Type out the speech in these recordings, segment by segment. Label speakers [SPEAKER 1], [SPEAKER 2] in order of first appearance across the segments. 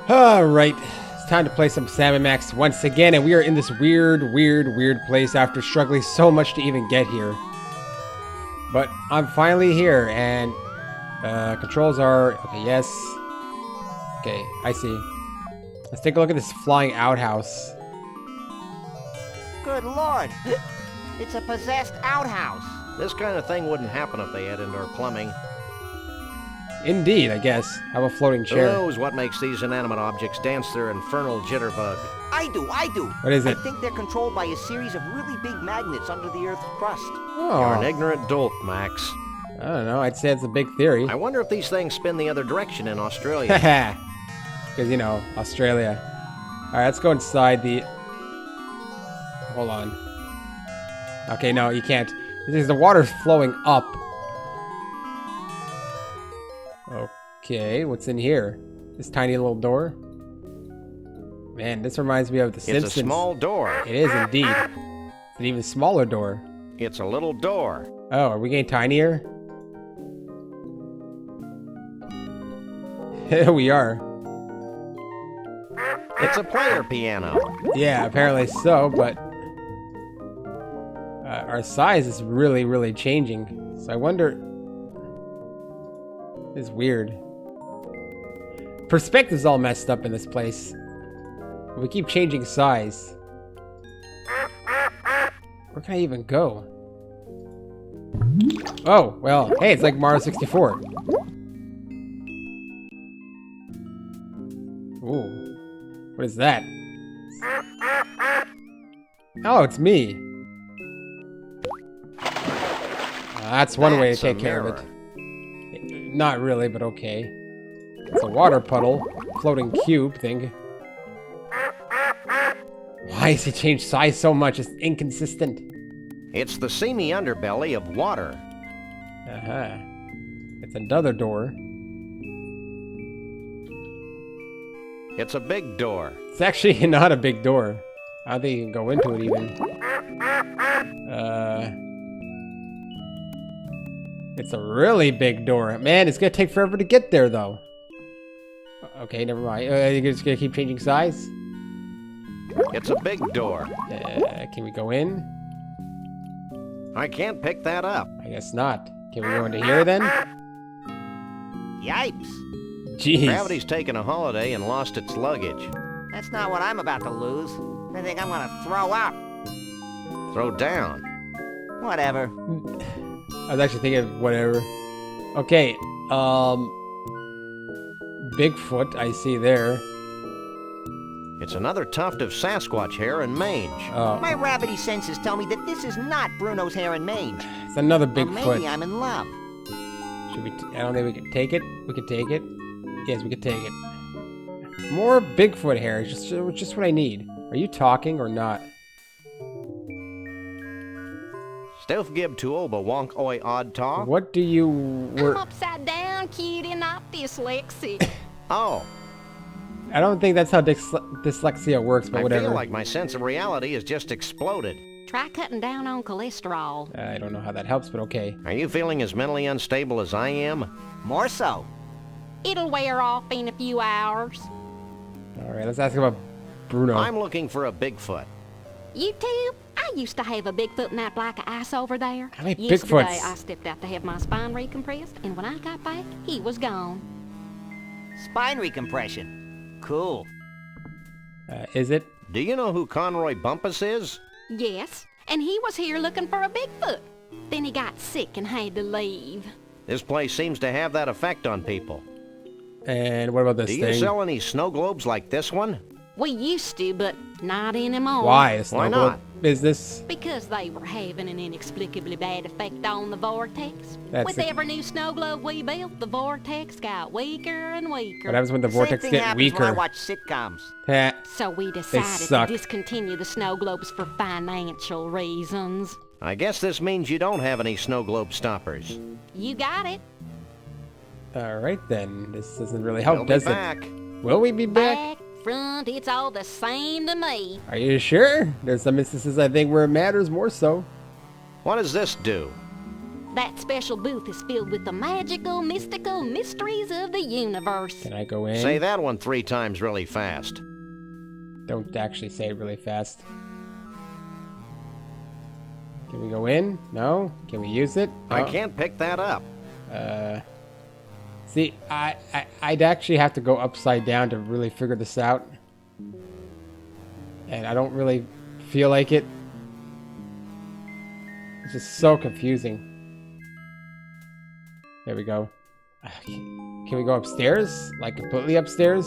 [SPEAKER 1] Alright, it's time to play some Salmon Max once again, and we are in this weird place after struggling so much to even get here. But I'm finally here, and controls are... Okay, yes. Okay, I see. Let's take a look at this flying outhouse.
[SPEAKER 2] Good lord! It's a possessed outhouse!
[SPEAKER 3] This kind of thing wouldn't happen if they had indoor plumbing.
[SPEAKER 1] Indeed, I guess. Have a floating
[SPEAKER 3] Who
[SPEAKER 1] chair.
[SPEAKER 3] knows what makes these inanimate objects dance their infernal jitterbug?
[SPEAKER 2] I do!
[SPEAKER 1] What is it?
[SPEAKER 2] I think they're controlled by a series of really big magnets under the Earth's crust.
[SPEAKER 1] Oh,
[SPEAKER 3] You're an ignorant dolt, Max.
[SPEAKER 1] I don't know. I'd say it's a big theory.
[SPEAKER 3] I wonder if these things spin the other direction in Australia.
[SPEAKER 1] Haha. Because, you know, Australia. Alright, let's go inside the... Hold on. Okay, no, you can't. Because the water's flowing up. Okay, what's in here? This tiny little door? Man, this reminds me of The Simpsons.
[SPEAKER 3] It's a small door.
[SPEAKER 1] It is indeed. It's an even smaller door.
[SPEAKER 3] It's a little door.
[SPEAKER 1] Oh, are we getting tinier? We are.
[SPEAKER 3] It's a player piano.
[SPEAKER 1] Yeah, apparently so, but our size is really changing. So I wonder... It's weird. Perspective's all messed up in this place. We keep changing size. Where can I even go? Oh, well, hey, it's like Mario 64. Ooh. What is that? Oh, it's me. That's one way to take care of it. Not really, but okay. It's a water puddle. Floating cube thing. Why has he changed size so much? It's inconsistent.
[SPEAKER 3] It's the seamy underbelly of water.
[SPEAKER 1] Uh-huh. It's another door.
[SPEAKER 3] It's a big door.
[SPEAKER 1] It's actually not a big door. I don't think you can go into it even. It's a really big door. Man, it's gonna take forever to get there, though. Okay, never mind. You're just gonna keep changing size?
[SPEAKER 3] It's a big door.
[SPEAKER 1] Can we go in?
[SPEAKER 3] I can't pick that up.
[SPEAKER 1] I guess not. Can we go into here, then?
[SPEAKER 2] Yipes!
[SPEAKER 1] Jeez.
[SPEAKER 3] Gravity's taken a holiday and lost its luggage.
[SPEAKER 2] That's not what I'm about to lose. I think I'm gonna throw up.
[SPEAKER 3] Throw down.
[SPEAKER 2] Whatever.
[SPEAKER 1] I was actually thinking of whatever. Okay, Bigfoot, I see there.
[SPEAKER 3] It's another tuft of Sasquatch hair and mange.
[SPEAKER 1] Oh,
[SPEAKER 2] My rabbity senses tell me that this is not Bruno's hair and mange.
[SPEAKER 1] it's another
[SPEAKER 2] Or maybe
[SPEAKER 1] Bigfoot.
[SPEAKER 2] I'm in love.
[SPEAKER 1] Should we? I don't think we can take it. We can take it. Yes, we can take it. More Bigfoot hair. Just what I need. Are you talking or not?
[SPEAKER 3] Stove gib to oba wonk oi odd talk.
[SPEAKER 1] What do you?
[SPEAKER 4] I'm upside down, cutie, not dyslexic.
[SPEAKER 3] Oh,
[SPEAKER 1] I don't think that's how dyslexia works, but
[SPEAKER 3] I
[SPEAKER 1] whatever.
[SPEAKER 3] feel like my sense of reality has just exploded.
[SPEAKER 4] Try cutting down on cholesterol.
[SPEAKER 1] I don't know how that helps, but okay.
[SPEAKER 3] Are you feeling as mentally unstable as I am?
[SPEAKER 2] More so.
[SPEAKER 4] It'll wear off in a few hours.
[SPEAKER 1] All right, let's ask about Bruno.
[SPEAKER 3] I'm looking for a Bigfoot.
[SPEAKER 4] YouTube, I used to have a Bigfoot in that block of ice over there.
[SPEAKER 1] How many
[SPEAKER 4] Yesterday,
[SPEAKER 1] Bigfoots?
[SPEAKER 4] I stepped out to have my spine recompressed, and when I got back, he was gone.
[SPEAKER 2] Spine recompression. Cool.
[SPEAKER 1] Is it?
[SPEAKER 3] Do you know who Conroy Bumpus is?
[SPEAKER 4] Yes, and he was here looking for a Bigfoot. Then he got sick and had to leave.
[SPEAKER 3] This place seems to have that effect on people.
[SPEAKER 1] And what about this
[SPEAKER 3] Do
[SPEAKER 1] thing?
[SPEAKER 3] you sell any snow globes like this one?
[SPEAKER 4] We used to, but not anymore.
[SPEAKER 1] Why? It's
[SPEAKER 3] Why
[SPEAKER 1] no
[SPEAKER 3] not?
[SPEAKER 1] business.
[SPEAKER 4] Because they were having an inexplicably bad effect on the vortex.
[SPEAKER 1] That's
[SPEAKER 4] With
[SPEAKER 1] the-
[SPEAKER 4] every new snow globe we built, the vortex got weaker and weaker.
[SPEAKER 1] What happens when the vortex
[SPEAKER 2] Same thing
[SPEAKER 1] get
[SPEAKER 2] happens when I
[SPEAKER 1] weaker?
[SPEAKER 2] watch sitcoms.
[SPEAKER 1] Heh.
[SPEAKER 4] So we decided
[SPEAKER 1] suck.
[SPEAKER 4] to discontinue the snow globes for financial reasons.
[SPEAKER 3] I guess this means you don't have any snow globe stoppers.
[SPEAKER 4] You got it.
[SPEAKER 1] All right then. This doesn't really help,
[SPEAKER 3] We'll
[SPEAKER 1] does
[SPEAKER 3] be back.
[SPEAKER 1] it? Will we be back?
[SPEAKER 4] Back, front, it's all the same to me.
[SPEAKER 1] Are you sure? There's some instances I think where it matters more so.
[SPEAKER 3] What does this do?
[SPEAKER 4] That special booth is filled with the magical, mystical mysteries of the universe.
[SPEAKER 1] Can I go in?
[SPEAKER 3] Say that one 3 times really fast.
[SPEAKER 1] Don't actually say it really fast. Can we go in? No? Can we use it?
[SPEAKER 3] I
[SPEAKER 1] Oh.
[SPEAKER 3] can't pick that up.
[SPEAKER 1] See, I'd actually have to go upside down to really figure this out. And I don't really feel like it. It's just so confusing. There we go. Can we go upstairs? Like completely upstairs?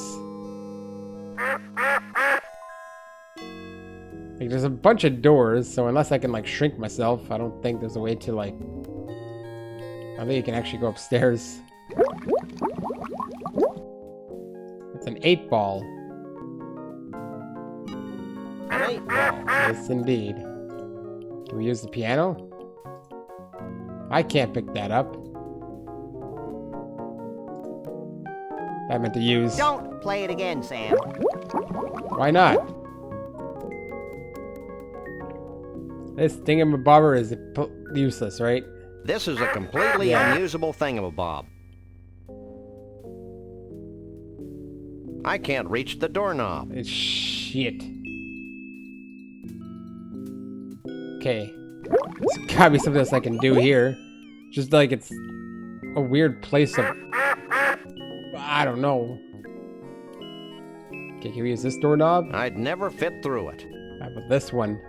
[SPEAKER 1] Like there's a bunch of doors, so unless I can like shrink myself, I don't think there's a way to like... I think you can actually go upstairs. It's an 8-ball.
[SPEAKER 3] An 8-ball.
[SPEAKER 1] Yes, indeed. Can we use the piano? I can't pick that up. I meant to use.
[SPEAKER 2] Don't play it again, Sam.
[SPEAKER 1] Why not? This thingamabobber is useless, right?
[SPEAKER 3] This is a completely unusable thingamabob. I can't reach the doorknob.
[SPEAKER 1] It's shit. Okay. There's gotta be something else I can do here. Just like it's a weird place of... I don't know. Okay, can we use this doorknob?
[SPEAKER 3] I'd never fit through it.
[SPEAKER 1] How about this one?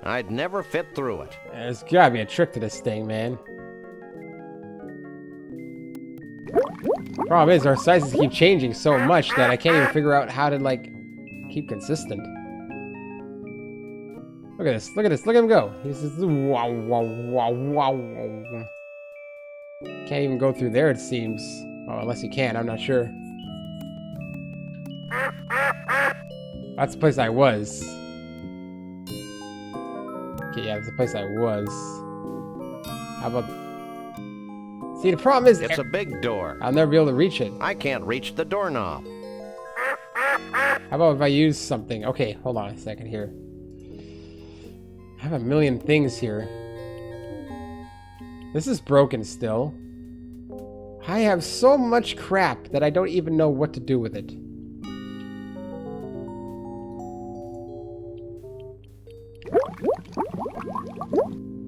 [SPEAKER 3] I'd never fit through it.
[SPEAKER 1] There's gotta be a trick to this thing, man. Problem is, our sizes keep changing so much that I can't even figure out how to, like, keep consistent. Look at this, look at this, look at him go. He's just wow, wow, wow, wow. Can't even go through there, it seems. Oh, unless you can, I'm not sure. That's the place I was. Okay, yeah, that's the place I was. How about... See, the problem is...
[SPEAKER 3] It's a big door.
[SPEAKER 1] I'll never be able to reach it.
[SPEAKER 3] I can't reach the doorknob.
[SPEAKER 1] How about if I use something? Okay, hold on a second here. I have a million things here. This is broken still. I have so much crap that I don't even know what to do with it.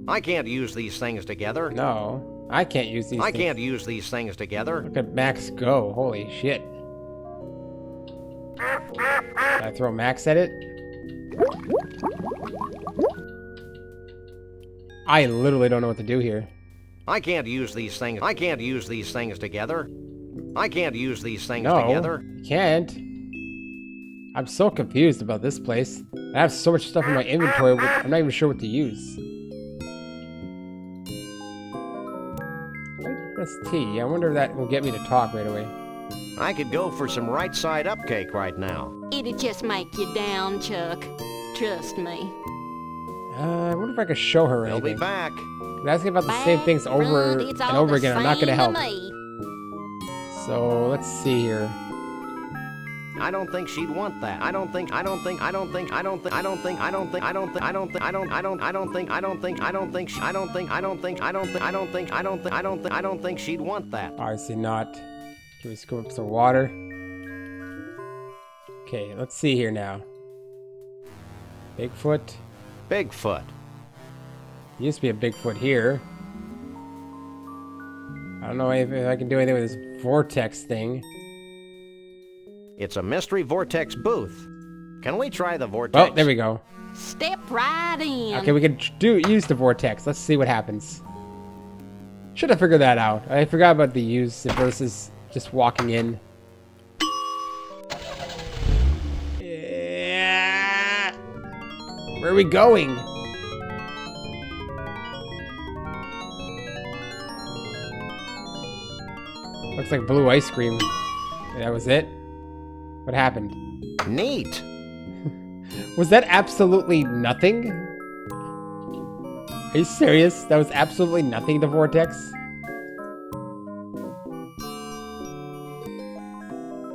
[SPEAKER 3] I can't use these things together.
[SPEAKER 1] No, I can't use these
[SPEAKER 3] I
[SPEAKER 1] things.
[SPEAKER 3] can't use these things together.
[SPEAKER 1] Look at Max go. Holy shit. Can I throw Max at it? I literally don't know what to do here.
[SPEAKER 3] I can't use these things. I can't use these things together. I can't use these things
[SPEAKER 1] No,
[SPEAKER 3] together.
[SPEAKER 1] you can't. I'm so confused about this place. I have so much stuff in my inventory, I'm not even sure what to use. Press T. I wonder if that will get me to talk right away.
[SPEAKER 3] I could go for some right side up cake right now.
[SPEAKER 4] It'd just make you down, Chuck. Trust me.
[SPEAKER 1] I wonder if I could show her
[SPEAKER 3] They'll be
[SPEAKER 1] anything.
[SPEAKER 3] back.
[SPEAKER 1] Asking about the same things over
[SPEAKER 4] Front,
[SPEAKER 1] and
[SPEAKER 4] it's all
[SPEAKER 1] over
[SPEAKER 4] the
[SPEAKER 1] again. I'm not going to
[SPEAKER 4] same
[SPEAKER 1] help.
[SPEAKER 4] me.
[SPEAKER 1] So let's see here.
[SPEAKER 3] I don't think she'd want that. I don't think she'd want that.
[SPEAKER 1] Obviously not. Can we scoop up some water? Okay, let's see here now. Bigfoot.
[SPEAKER 3] Bigfoot.
[SPEAKER 1] Used to be a Bigfoot here. I don't know if I can do anything with this vortex thing.
[SPEAKER 3] It's a mystery vortex booth. Can we try the vortex?
[SPEAKER 1] Oh, there we go.
[SPEAKER 4] Step right in.
[SPEAKER 1] Okay, we can use the vortex. Let's see what happens. Should have figured that out. I forgot about the use versus just walking in. Yeah. Where are we going? Looks like blue ice cream. That was it? What happened?
[SPEAKER 3] Neat.
[SPEAKER 1] Was that absolutely nothing? Are you serious? That was absolutely nothing, the vortex?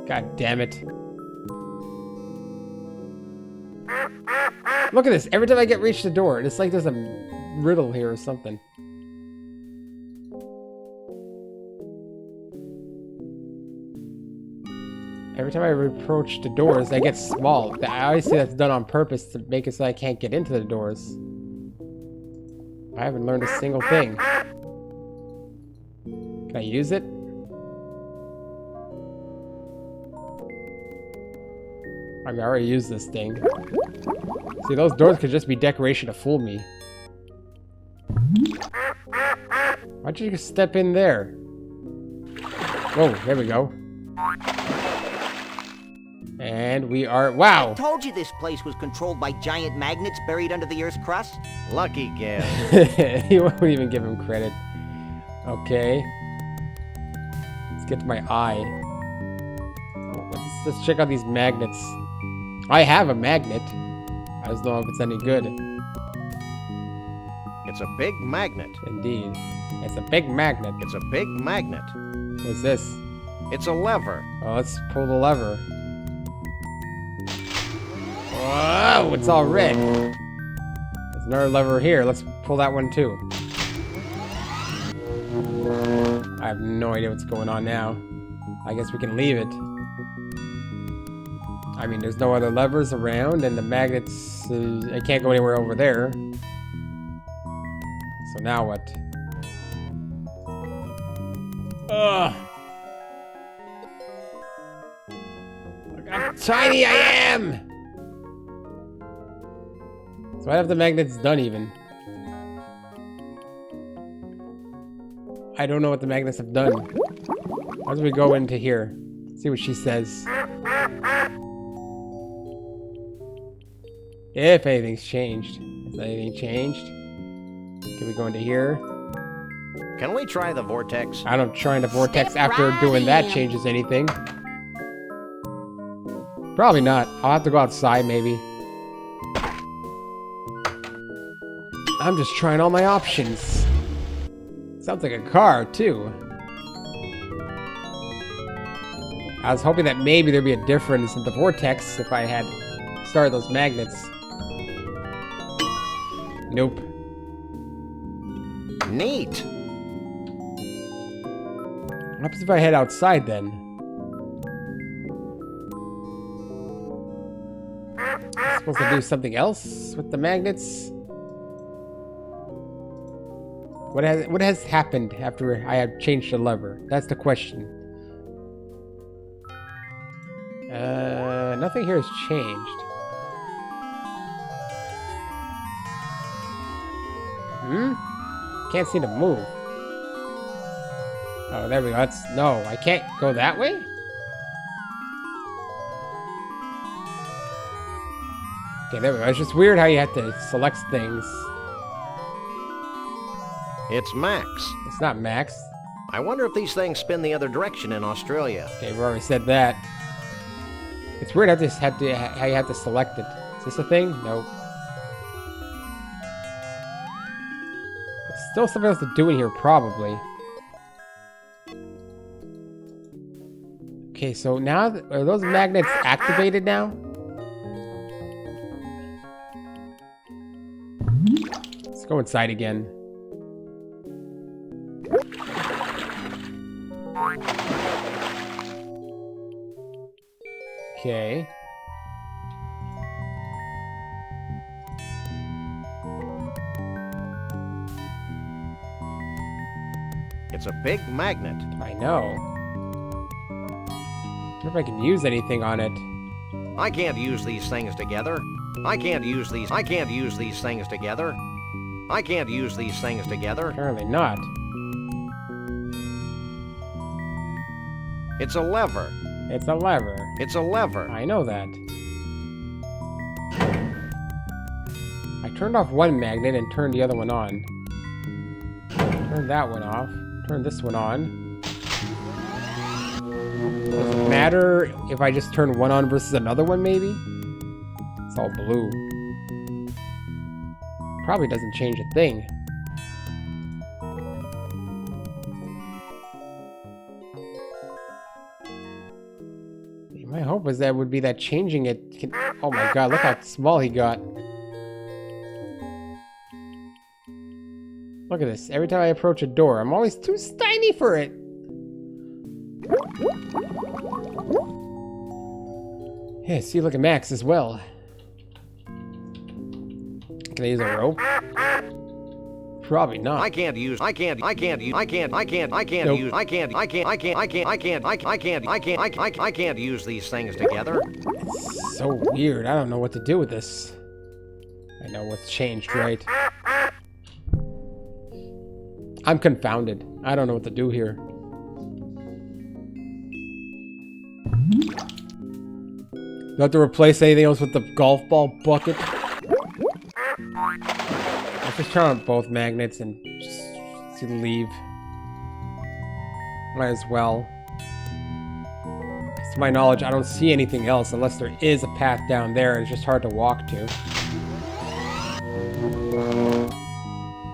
[SPEAKER 1] God damn it. Look at this. Every time I reach the door, it's like there's a riddle here or something. Every time I approach the doors, they get small. I always say that's done on purpose to make it so I can't get into the doors. I haven't learned a single thing. Can I use it? I mean, I already used this thing. See, those doors could just be decoration to fool me. Why'd you just step in there? Whoa, there we go. And we are... Wow!
[SPEAKER 2] Told you this place was controlled by giant magnets buried under the Earth's crust.
[SPEAKER 3] Lucky guess.
[SPEAKER 1] You won't even give him credit. Okay. Let's get to my eye. Let's check out these magnets. I have a magnet. I just don't know if it's any good.
[SPEAKER 3] It's a big magnet.
[SPEAKER 1] Indeed. It's a big magnet.
[SPEAKER 3] It's a big magnet.
[SPEAKER 1] What's this?
[SPEAKER 3] It's a lever.
[SPEAKER 1] Oh, let's pull the lever. Whoa, it's all red. There's another lever here. Let's pull that one too. I have no idea what's going on now. I guess we can leave it. I mean, there's no other levers around, and the magnets... I can't go anywhere over there. So now what? Ugh! Look how tiny I am! So what have the magnets done even? I don't know what the magnets have done. How do we go into here? See what she says. If anything's changed. Has anything changed? Can we go into here?
[SPEAKER 3] Can we try the vortex?
[SPEAKER 1] I don't try in the vortex
[SPEAKER 4] Step
[SPEAKER 1] after
[SPEAKER 4] right
[SPEAKER 1] doing that
[SPEAKER 4] in.
[SPEAKER 1] changes anything. Probably not. I'll have to go outside maybe. I'm just trying all my options. Sounds like a car too. I was hoping that maybe there'd be a difference in the vortex if I had started those magnets. Nope.
[SPEAKER 3] Neat.
[SPEAKER 1] What happens if I head outside then? Am I supposed to do something else with the magnets? What has happened after I have changed the lever? That's the question. Nothing here has changed. Can't seem to move. Oh, there we go. No, I can't go that way? Okay, there we go. It's just weird how you have to select things.
[SPEAKER 3] It's Max.
[SPEAKER 1] It's not Max.
[SPEAKER 3] I wonder if these things spin the other direction in Australia.
[SPEAKER 1] Okay, we already said that. It's weird how you have to select it. Is this a thing? Nope. There's still something else to do in here, probably. Okay, so now, are those magnets activated now? Let's go inside again. Okay.
[SPEAKER 3] It's a big magnet.
[SPEAKER 1] I know. I wonder if I can use anything on it.
[SPEAKER 3] I can't use these things together. I can't use these things together. I can't use these things together.
[SPEAKER 1] Apparently not.
[SPEAKER 3] It's a lever.
[SPEAKER 1] It's a lever.
[SPEAKER 3] It's a lever.
[SPEAKER 1] I know that. I turned off one magnet and turned the other one on. Turned that one off. Turned this one on. Does it matter if I just turn one on versus another one, maybe? It's all blue. Probably doesn't change a thing. My hope was that would be that changing it can... Oh my god, look how small he got. Look at this. Every time I approach a door, I'm always too tiny for it. Yeah, see, look at Max as well. Can I use a rope? Probably not.
[SPEAKER 3] I can't use these things together.
[SPEAKER 1] It's so weird. I don't know what to do with this. I know what's changed, right? I'm confounded. I don't know what to do here. Do I have to replace anything else with the golf ball bucket? Let's just turn on both magnets and just leave. Might as well. To my knowledge, I don't see anything else unless there is a path down there and it's just hard to walk to.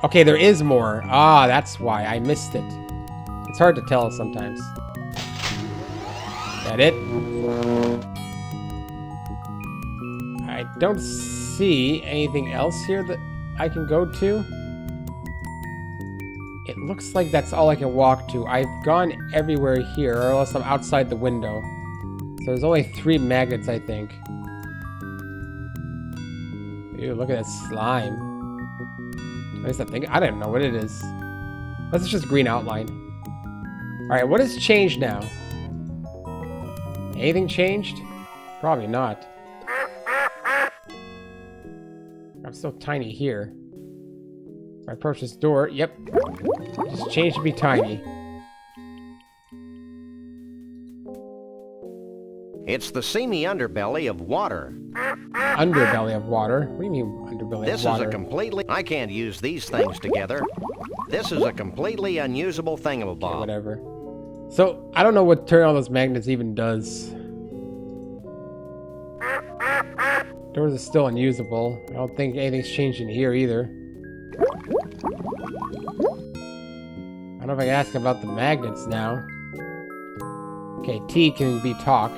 [SPEAKER 1] Okay, there is more. Ah, that's why I missed it. It's hard to tell sometimes. That it? I don't see anything else here that I can go to. It looks like that's all I can walk to. I've gone everywhere here, or else I'm outside the window. So there's only 3 magnets, I think. Ew, look at that slime. What is that thing? I don't know what it is. That's just green outline. Alright, what has changed now? Anything changed? Probably not. I'm still tiny here. If I approach this door, yep. Just changed to be tiny.
[SPEAKER 3] It's the seamy underbelly of water.
[SPEAKER 1] Underbelly of water? What do you mean underbelly
[SPEAKER 3] This
[SPEAKER 1] of water?
[SPEAKER 3] is a completely... I can't use these things together. This is a completely unusable
[SPEAKER 1] Okay,
[SPEAKER 3] thingamabob.
[SPEAKER 1] whatever. So, I don't know what turning on those magnets even does. Doors are still unusable. I don't think anything's changed in here either. I don't know if I can ask about the magnets now. Okay, T can be talk.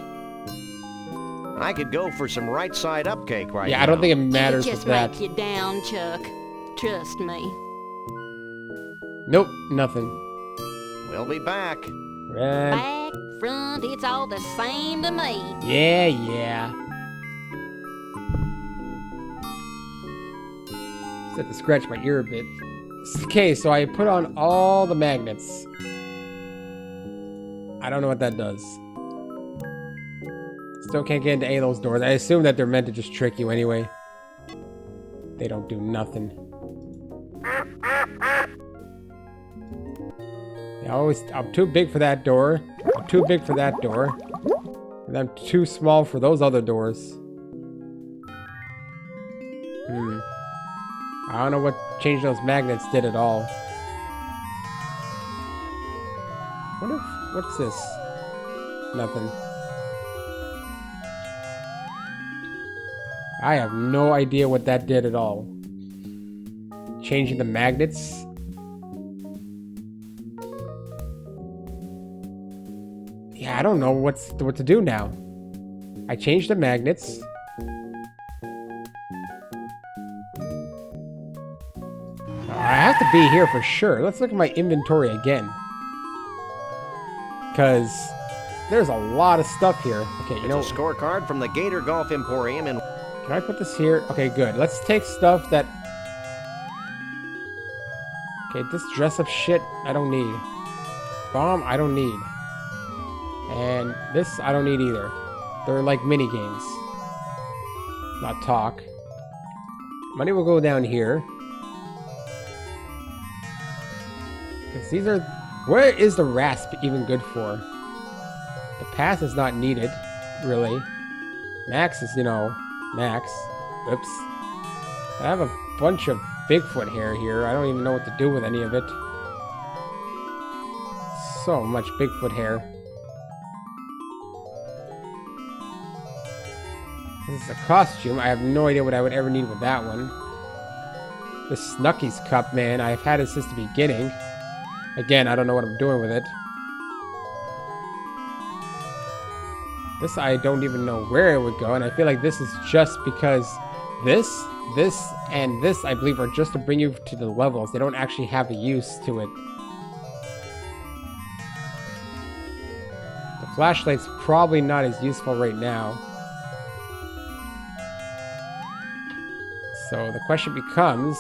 [SPEAKER 3] I could go for some right side up cake right now.
[SPEAKER 1] Yeah, I don't think it matters
[SPEAKER 4] It
[SPEAKER 1] with
[SPEAKER 4] just
[SPEAKER 1] that.
[SPEAKER 4] make you down, Chuck. Trust me.
[SPEAKER 1] Nope, nothing.
[SPEAKER 3] We'll be back.
[SPEAKER 1] Red.
[SPEAKER 4] Back, front, it's all the same to me.
[SPEAKER 1] Yeah. Just have to scratch my ear a bit. Okay, so I put on all the magnets. I don't know what that does. Still can't get into any of those doors. I assume that they're meant to just trick you anyway. They don't do nothing. I'm too big for that door. I'm too big for that door. And I'm too small for those other doors. I don't know what changing those magnets did at all. What's this? Nothing. I have no idea what that did at all. Changing the magnets? Yeah, I don't know what to do now. I changed the magnets. I have to be here for sure. Let's look at my inventory again. Because there's a lot of stuff here. Okay, you know...
[SPEAKER 3] It's a scorecard from the Gator Golf Emporium in...
[SPEAKER 1] Can I put this here? Okay, good. Let's take stuff that... Okay, this dress-up shit, I don't need. Bomb, I don't need. And this, I don't need either. They're like mini-games. Not talk. Money will go down here. Because these are... Where is the rasp even good for? The path is not needed, really. Max is, you know... Max. Oops. I have a bunch of Bigfoot hair here. I don't even know what to do with any of it. So much Bigfoot hair. This is a costume. I have no idea what I would ever need with that one. This Snugky's cup, man. I've had it since the beginning. Again, I don't know what I'm doing with it. This, I don't even know where it would go, and I feel like this is just because this, and this, I believe, are just to bring you to the levels. They don't actually have a use to it. The flashlight's probably not as useful right now. So the question becomes,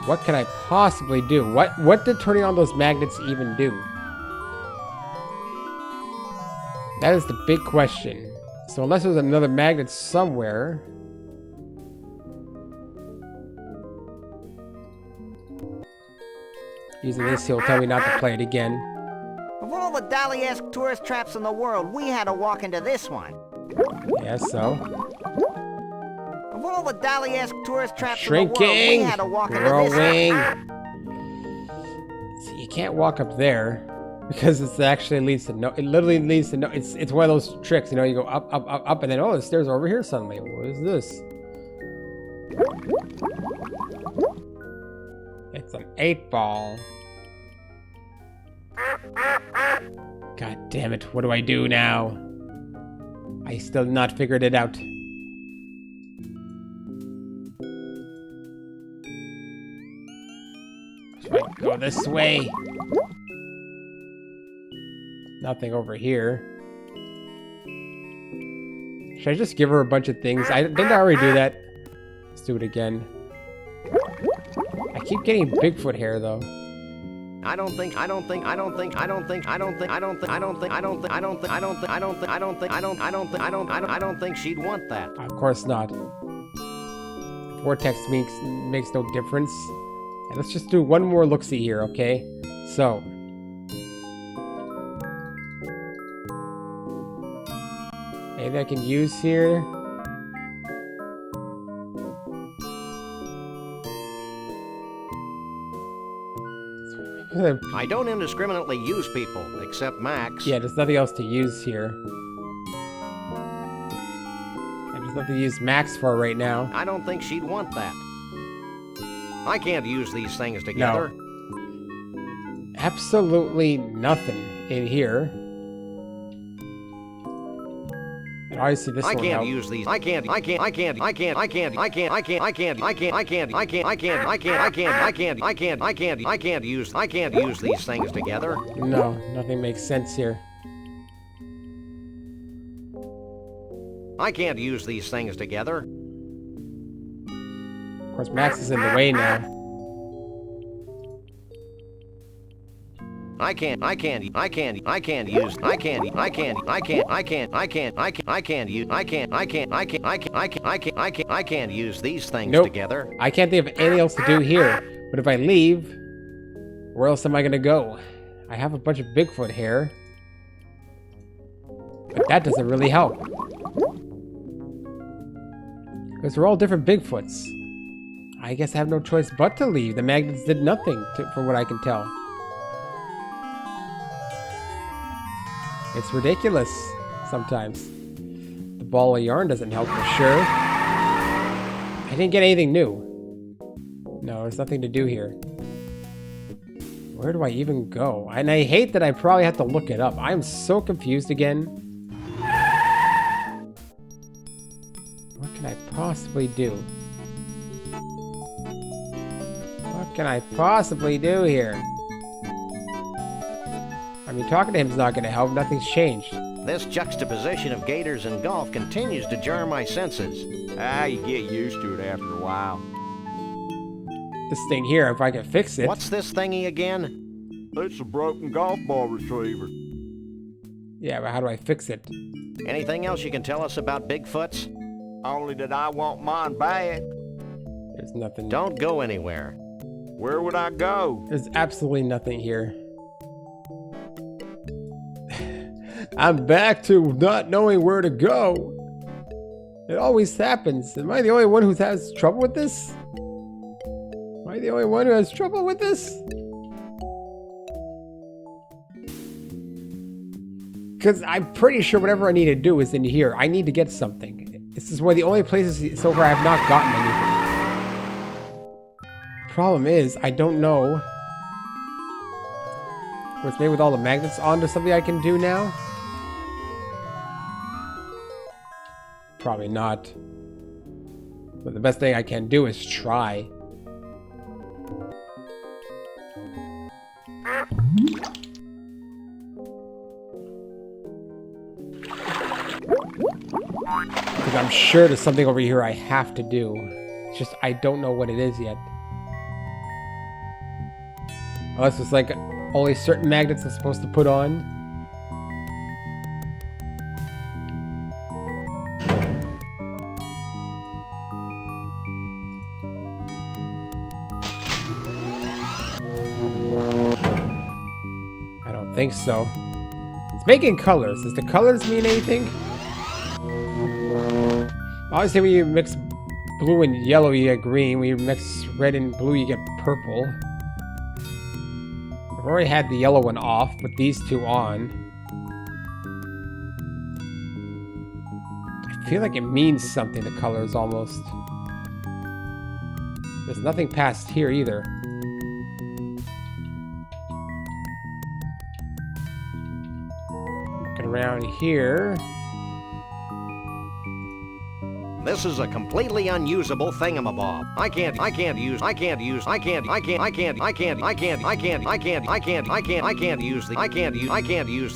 [SPEAKER 1] what can I possibly do? What did turning on those magnets even do? That is the big question. So unless there's another magnet somewhere... Using this, he'll tell me not to play it again.
[SPEAKER 2] Of all the dolly-esque tourist traps in the world, we had to walk into this one.
[SPEAKER 1] Yeah, so...
[SPEAKER 2] Of all the dolly-esque tourist traps
[SPEAKER 1] Shrinking!
[SPEAKER 2] in the world, we had to walk into this
[SPEAKER 1] Growing!
[SPEAKER 2] one.
[SPEAKER 1] See, you can't walk up there. Because it actually leads to no... It literally leads to no... It's one of those tricks, you know, you go up, up, up, up, and then, oh, the stairs are over here suddenly. What is this? It's an 8-ball. God damn it, what do I do now? I still not figured it out. Should I go this way? Nothing over here. Should I just give her a bunch of things? Didn't I already do that? Let's do it again. I keep getting Bigfoot hair though.
[SPEAKER 3] I don't think she'd want that.
[SPEAKER 1] Of course not. Vortex makes no difference. And let's just do one more look-see here, okay? So. Anything I can use here?
[SPEAKER 3] I don't indiscriminately use people, except Max.
[SPEAKER 1] Yeah, there's nothing else to use here. And there's nothing to use Max for right now.
[SPEAKER 3] I don't think she'd want that. I can't use these things together.
[SPEAKER 1] No. Absolutely nothing in here. And obviously this
[SPEAKER 3] I
[SPEAKER 1] won't
[SPEAKER 3] can't
[SPEAKER 1] help.
[SPEAKER 3] use these. I can't use these things together.
[SPEAKER 1] No, nothing makes sense here.
[SPEAKER 3] I can't use these things together.
[SPEAKER 1] Of course, Max is in the way now.
[SPEAKER 3] I can't use these things
[SPEAKER 1] Nope.
[SPEAKER 3] together.
[SPEAKER 1] I can't think of anything else to do here. But if I leave, where else am I gonna go? I have a bunch of Bigfoot hair. But that doesn't really help. Because they're all different Bigfoots. I guess I have no choice but to leave. The magnets did nothing, from what I can tell. It's ridiculous sometimes. The ball of yarn doesn't help for sure. I didn't get anything new. No, there's nothing to do here. Where do I even go? And I hate that I probably have to look it up. I'm so confused again. What can I possibly do? What can I possibly do here? I mean, talking to him is not going to help. Nothing's changed.
[SPEAKER 3] This juxtaposition of gators and golf continues to jar my senses.
[SPEAKER 5] You get used to it after a while.
[SPEAKER 1] This thing here, if I can fix it.
[SPEAKER 3] What's this thingy again?
[SPEAKER 5] It's a broken golf ball retriever.
[SPEAKER 1] Yeah, but how do I fix it?
[SPEAKER 3] Anything else you can tell us about Bigfoots?
[SPEAKER 5] Only that I want mine bad.
[SPEAKER 1] There's nothing.
[SPEAKER 3] Don't go anywhere.
[SPEAKER 5] Where would I go?
[SPEAKER 1] There's absolutely nothing here. I'm back to not knowing where to go. It always happens. Am I the only one who has trouble with this? Am I the only one who has trouble with this? Because I'm pretty sure whatever I need to do is in here. I need to get something. This is one of the only places so far I have not gotten anything. Problem is, I don't know what's made with all the magnets onto something I can do now. Probably not. But the best thing I can do is try. Because I'm sure there's something over here I have to do. It's just I don't know what it is yet. Unless it's like only certain magnets are supposed to put on. I don't think so. It's making colors. Does the colors mean anything? Obviously, when you mix blue and yellow, you get green. When you mix red and blue, you get purple. I've already had the yellow one off, but these two on. I feel like it means something, the colors almost. There's nothing past here either. Looking around here.
[SPEAKER 3] This is a completely unusable thingamabob. I can't use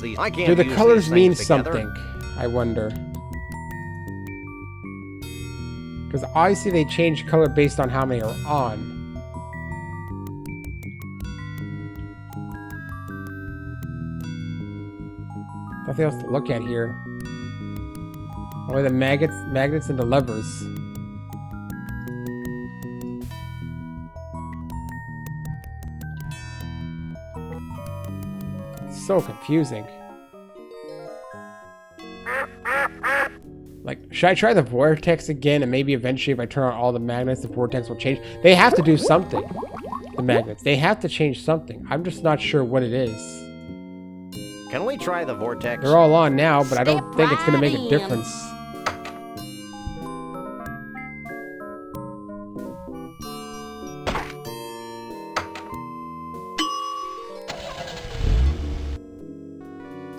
[SPEAKER 3] these.
[SPEAKER 1] Do the colors mean something? I wonder. Because obviously they change color based on how many are on. Nothing else to look at here. Only the magnets and the levers. It's so confusing. Like, should I try the vortex again and maybe eventually if I turn on all the magnets, the vortex will change? They have to do something. The magnets. They have to change something. I'm just not sure what it is.
[SPEAKER 3] Can we try the vortex?
[SPEAKER 1] They're all on now, but I don't
[SPEAKER 4] Step
[SPEAKER 1] think it's going to
[SPEAKER 4] right
[SPEAKER 1] make a
[SPEAKER 4] in.
[SPEAKER 1] difference.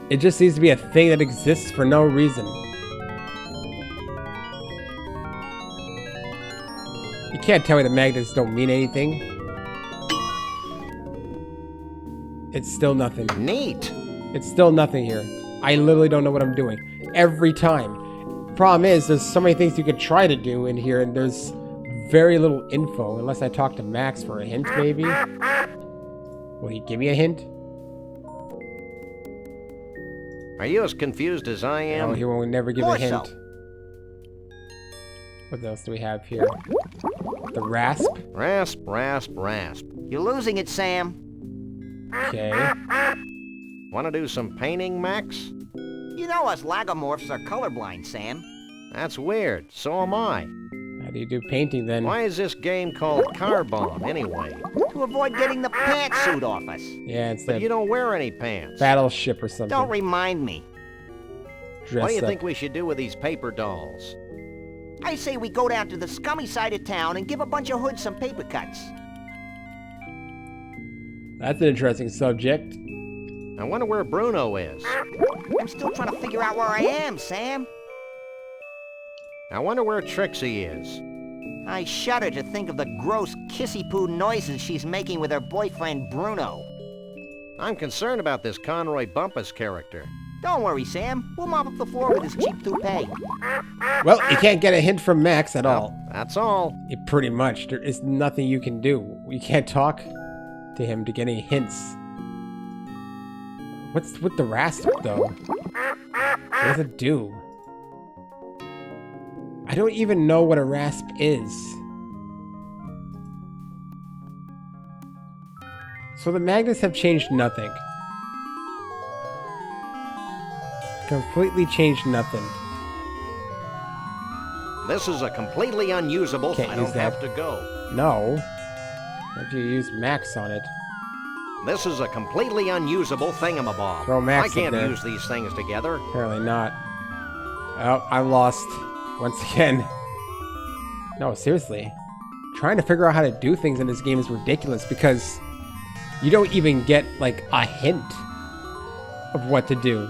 [SPEAKER 1] It just seems to be a thing that exists for no reason. You can't tell me the magnets don't mean anything. It's still nothing.
[SPEAKER 3] Neat.
[SPEAKER 1] It's still nothing here. I literally don't know what I'm doing. Every time. Problem is, there's so many things you could try to do in here, and there's very little info, unless I talk to Max for a hint, maybe? Will he give me a hint?
[SPEAKER 3] Are you as confused as I am?
[SPEAKER 1] No, he will never give
[SPEAKER 2] More
[SPEAKER 1] a hint.
[SPEAKER 2] so.
[SPEAKER 1] What else do we have here? The rasp?
[SPEAKER 3] Rasp, rasp, rasp.
[SPEAKER 2] You're losing it, Sam.
[SPEAKER 1] Okay.
[SPEAKER 3] Want to do some painting, Max?
[SPEAKER 2] You know us lagomorphs are colorblind, Sam.
[SPEAKER 3] That's weird. So am I.
[SPEAKER 1] How do you do painting then?
[SPEAKER 3] Why is this game called Car Bomb anyway?
[SPEAKER 2] To avoid getting the pantsuit off us.
[SPEAKER 1] Yeah, it's
[SPEAKER 3] But you
[SPEAKER 1] the
[SPEAKER 3] don't wear any pants.
[SPEAKER 1] battleship or something.
[SPEAKER 2] Don't remind me.
[SPEAKER 1] Dress
[SPEAKER 3] What do you
[SPEAKER 1] up.
[SPEAKER 3] think we should do with these paper dolls?
[SPEAKER 2] I say we go down to the scummy side of town and give a bunch of hoods some paper cuts.
[SPEAKER 1] That's an interesting subject.
[SPEAKER 3] I wonder where Bruno is.
[SPEAKER 2] I'm still trying to figure out where I am, Sam.
[SPEAKER 3] I wonder where Trixie is.
[SPEAKER 2] I shudder to think of the gross kissy-poo noises she's making with her boyfriend Bruno.
[SPEAKER 3] I'm concerned about this Conroy Bumpus character.
[SPEAKER 2] Don't worry, Sam. We'll mop up the floor with his cheap toupee.
[SPEAKER 1] Well, you can't get a hint from Max at all.
[SPEAKER 3] Well, that's all.
[SPEAKER 1] Pretty much. There is nothing you can do. You can't talk to him to get any hints. What's with the rasp, though? What does it do? I don't even know what a rasp is. So the magnets have changed nothing. Completely changed nothing.
[SPEAKER 3] This is a completely unusable.
[SPEAKER 1] Can't
[SPEAKER 3] I
[SPEAKER 1] use
[SPEAKER 3] don't
[SPEAKER 1] that.
[SPEAKER 3] have to go.
[SPEAKER 1] No. Why don't you use Max on it?
[SPEAKER 3] This is a completely unusable thingamabob.
[SPEAKER 1] Throw Max
[SPEAKER 3] I
[SPEAKER 1] up
[SPEAKER 3] can't
[SPEAKER 1] there.
[SPEAKER 3] use these things together.
[SPEAKER 1] Apparently not. Oh, I'm lost. Once again. No, seriously. Trying to figure out how to do things in this game is ridiculous because you don't even get, like, a hint of what to do.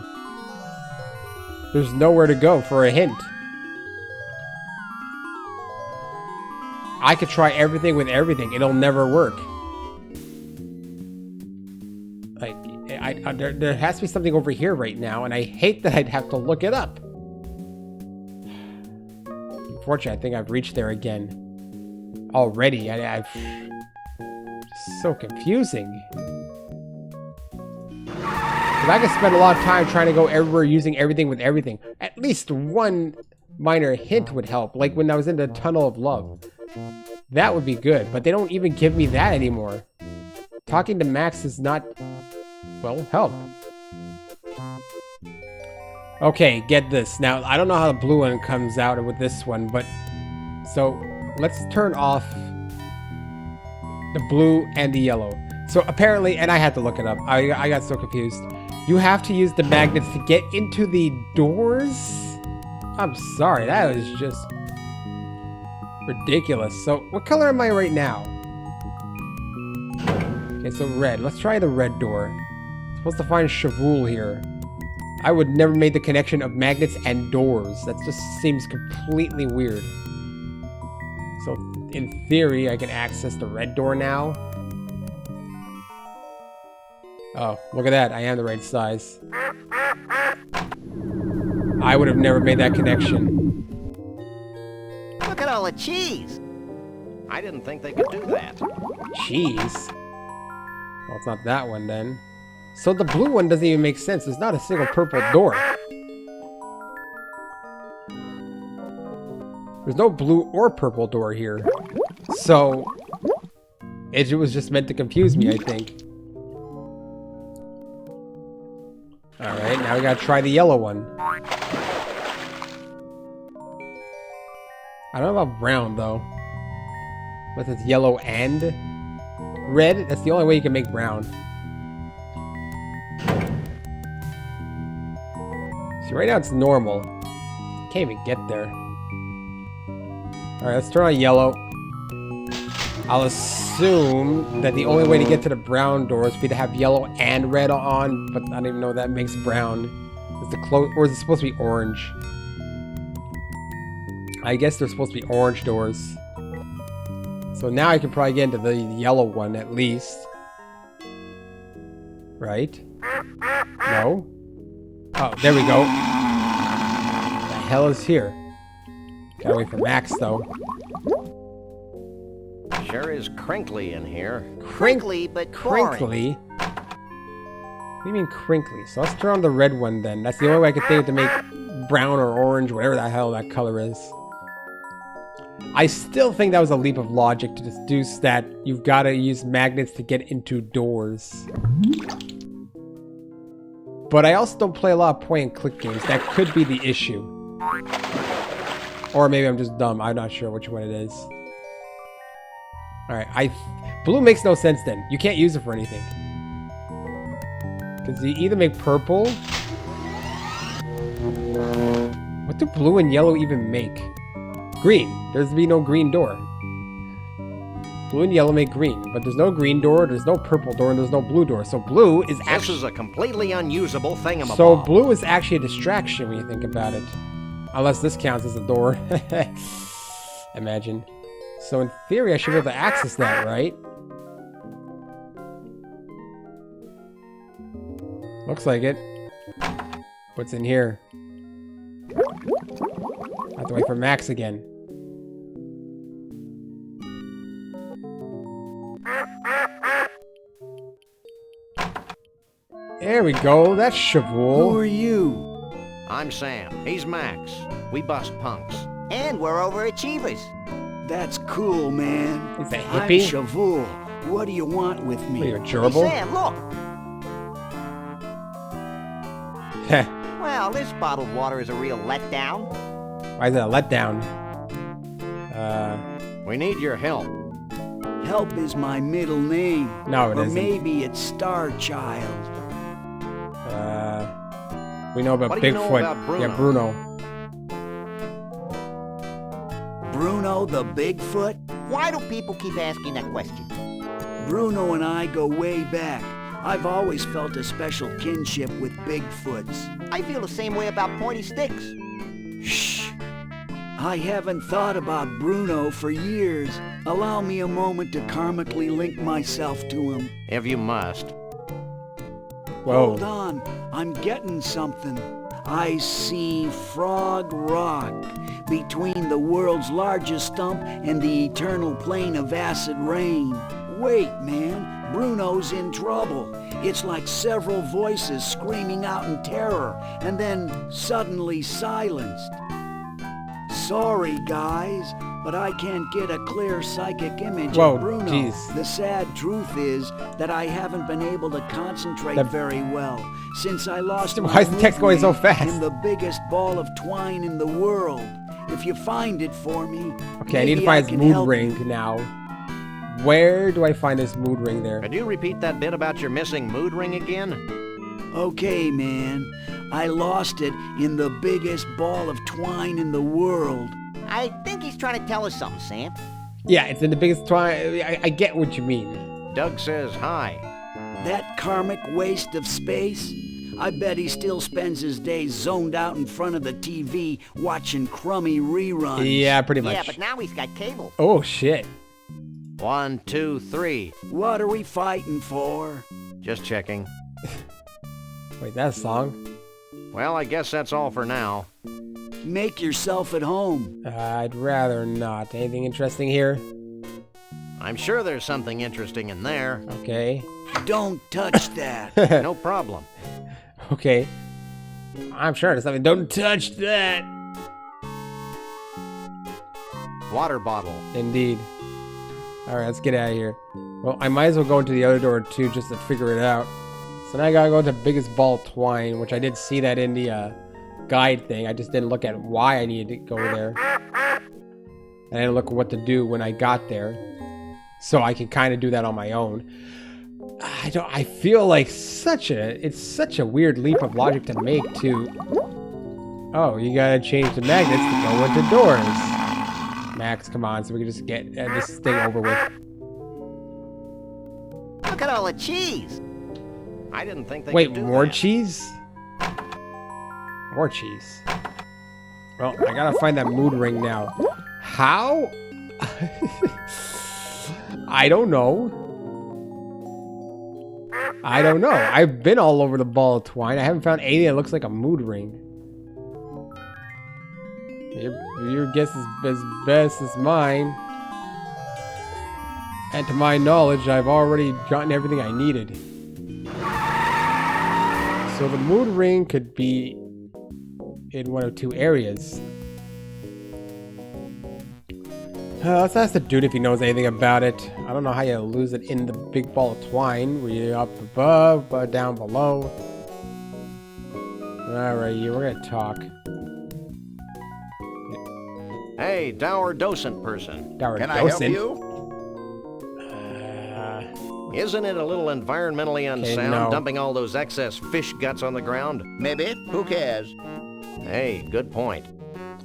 [SPEAKER 1] There's nowhere to go for a hint. I could try everything with everything. It'll never work. Like, there has to be something over here right now, and I hate that I'd have to look it up. Unfortunately, I think I've reached there again. already. So confusing. 'Cause I could spend a lot of time trying to go everywhere using everything with everything. At least one minor hint would help, like when I was in the Tunnel of Love. That would be good, but they don't even give me that anymore. Talking to Max does not, well, help. Okay, get this. Now, I don't know how the blue one comes out with this one, but... So, let's turn off the blue and the yellow. So, apparently, and I had to look it up. I got so confused. You have to use the magnets to get into the doors? I'm sorry, that was just ridiculous. So, what color am I right now? Okay, so red. Let's try the red door. I'm supposed to find Shuv-Oohl here. I would never made the connection of magnets and doors. That just seems completely weird. So, in theory, I can access the red door now. Oh, look at that. I am the right size. I would have never made that connection.
[SPEAKER 2] Look at all the cheese.
[SPEAKER 3] I didn't think they could do that.
[SPEAKER 1] Cheese? Well, it's not that one then. So the blue one doesn't even make sense. There's not a single purple door. There's no blue or purple door here. So it was just meant to confuse me, I think. Alright, now we gotta try the yellow one. I don't know about brown, though. But it's yellow and red. That's the only way you can make brown. See, right now it's normal. Can't even get there. Alright, let's turn on yellow. I'll assume that the only way to get to the brown doors would be to have yellow and red on, but I don't even know what that makes brown. Is the or is it supposed to be orange? I guess they're supposed to be orange doors. So now I can probably get into the yellow one at least. Right? No? Oh, there we go. What the hell is here? Gotta wait for Max though.
[SPEAKER 3] Sure is crinkly in here.
[SPEAKER 2] Crinkly, but boring.
[SPEAKER 1] Crinkly? What do you mean crinkly? So let's turn on the red one then. That's the only way I could think of to make brown or orange, whatever the hell that color is. I still think that was a leap of logic to deduce that you've got to use magnets to get into doors. But I also don't play a lot of point and click games. That could be the issue. Or maybe I'm just dumb. I'm not sure which one it is. Alright, blue makes no sense then. You can't use it for anything. Because you either make purple... What do blue and yellow even make? Green. There's be no green door. Blue and yellow make green, but there's no green door, there's no purple door, and there's no blue door. So blue is actually...
[SPEAKER 3] This is a completely unusable thingamabob.
[SPEAKER 1] So blue is actually a distraction when you think about it. Unless this counts as a door. Imagine. So in theory, I should be able to access that, right? Looks like it. What's in here? I have to wait for Max again. There we go. That's Shuv-Oohl.
[SPEAKER 6] Who are you?
[SPEAKER 3] I'm Sam. He's Max. We bust punks.
[SPEAKER 2] And we're overachievers.
[SPEAKER 6] That's cool, man.
[SPEAKER 1] Is that
[SPEAKER 6] I'm
[SPEAKER 1] hippy?
[SPEAKER 6] Shuv-Oohl. What do you want with
[SPEAKER 1] What are you,
[SPEAKER 6] me?
[SPEAKER 1] a
[SPEAKER 2] Hey,
[SPEAKER 1] gerbil?
[SPEAKER 2] Sam, look.
[SPEAKER 1] Heh.
[SPEAKER 2] Well, this bottled water is a real letdown.
[SPEAKER 1] Why is that a letdown?
[SPEAKER 3] We need your help.
[SPEAKER 6] Help is my middle name.
[SPEAKER 1] No, it
[SPEAKER 6] or
[SPEAKER 1] isn't.
[SPEAKER 6] maybe it's Star Child.
[SPEAKER 1] We know about
[SPEAKER 3] What do you
[SPEAKER 1] Bigfoot.
[SPEAKER 3] know about Bruno?
[SPEAKER 1] Yeah, Bruno.
[SPEAKER 6] Bruno the Bigfoot?
[SPEAKER 2] Why do people keep asking that question?
[SPEAKER 6] Bruno and I go way back. I've always felt a special kinship with Bigfoots.
[SPEAKER 2] I feel the same way about pointy sticks.
[SPEAKER 6] Shh. I haven't thought about Bruno for years. Allow me a moment to karmically link myself to him.
[SPEAKER 3] If you must.
[SPEAKER 1] Whoa.
[SPEAKER 6] Hold on, I'm getting something. I see Frog Rock, between the world's largest stump and the eternal plain of acid rain. Wait, man, Bruno's in trouble. It's like several voices screaming out in terror and then suddenly silenced. Sorry, guys, but I can't get a clear psychic image
[SPEAKER 1] Whoa,
[SPEAKER 6] of Bruno.
[SPEAKER 1] jeez.
[SPEAKER 6] The sad truth is that I haven't been able to concentrate very well since I lost
[SPEAKER 1] Why
[SPEAKER 6] my
[SPEAKER 1] is the text going so
[SPEAKER 6] movement
[SPEAKER 1] fast?
[SPEAKER 6] in the biggest ball of twine in the world. If you find it for me,
[SPEAKER 1] Okay, I need to
[SPEAKER 6] maybe
[SPEAKER 1] find his
[SPEAKER 6] can
[SPEAKER 1] mood
[SPEAKER 6] help
[SPEAKER 1] ring
[SPEAKER 6] you.
[SPEAKER 1] now. Where do I find this mood ring there?
[SPEAKER 3] Could you repeat that bit about your missing mood ring again?
[SPEAKER 6] Okay, man. I lost it in the biggest ball of twine in the world.
[SPEAKER 2] I think he's trying to tell us something, Sam.
[SPEAKER 1] Yeah, it's in the biggest twine. I get what you mean.
[SPEAKER 3] Doug says hi.
[SPEAKER 6] That karmic waste of space? I bet he still spends his days zoned out in front of the TV watching crummy reruns.
[SPEAKER 1] Yeah, pretty much.
[SPEAKER 2] Yeah, but now he's got cable.
[SPEAKER 1] Oh, shit.
[SPEAKER 3] 1, 2, 3.
[SPEAKER 6] What are we fighting for?
[SPEAKER 3] Just checking.
[SPEAKER 1] Wait, that's a song?
[SPEAKER 3] Well, I guess that's all for now.
[SPEAKER 6] Make yourself at home.
[SPEAKER 1] I'd rather not. Anything interesting here?
[SPEAKER 3] I'm sure there's something interesting in there.
[SPEAKER 1] Okay.
[SPEAKER 6] Don't touch that.
[SPEAKER 3] No problem.
[SPEAKER 1] Okay. I'm sure there's something. Don't touch that.
[SPEAKER 3] Water bottle.
[SPEAKER 1] Indeed. Alright, let's get out of here. Well, I might as well go into the other door too, just to figure it out. So now I gotta go to biggest ball of twine, which I did see that in the guide thing. I just didn't look at why I needed to go there. And I didn't look at what to do when I got there. So I can kind of do that on my own. I feel like it's such a weird leap of logic to make too. Oh, you gotta change the magnets to go into doors. Max, come on, so we can just get this thing over with.
[SPEAKER 2] Look at all the cheese.
[SPEAKER 3] I didn't think they
[SPEAKER 1] Wait,
[SPEAKER 3] could do
[SPEAKER 1] more
[SPEAKER 3] that.
[SPEAKER 1] cheese? More cheese. Well, I gotta find that mood ring now. How? I don't know. I don't know. I've been all over the ball of twine. I haven't found anything that looks like a mood ring. Your guess is as best as mine. And to my knowledge, I've already gotten everything I needed. So the mood ring could be in one of two areas. Let's ask the dude if he knows anything about it. I don't know how you lose it in the big ball of twine. Were you up above, but down below? Alright, we're gonna talk.
[SPEAKER 3] Hey, dour docent person.
[SPEAKER 1] Dower
[SPEAKER 7] Can I help
[SPEAKER 1] docent.
[SPEAKER 7] you?
[SPEAKER 3] Isn't it a little environmentally unsound
[SPEAKER 1] no.
[SPEAKER 3] dumping all those excess fish guts on the ground?
[SPEAKER 7] Maybe. Who cares?
[SPEAKER 3] Hey, good point.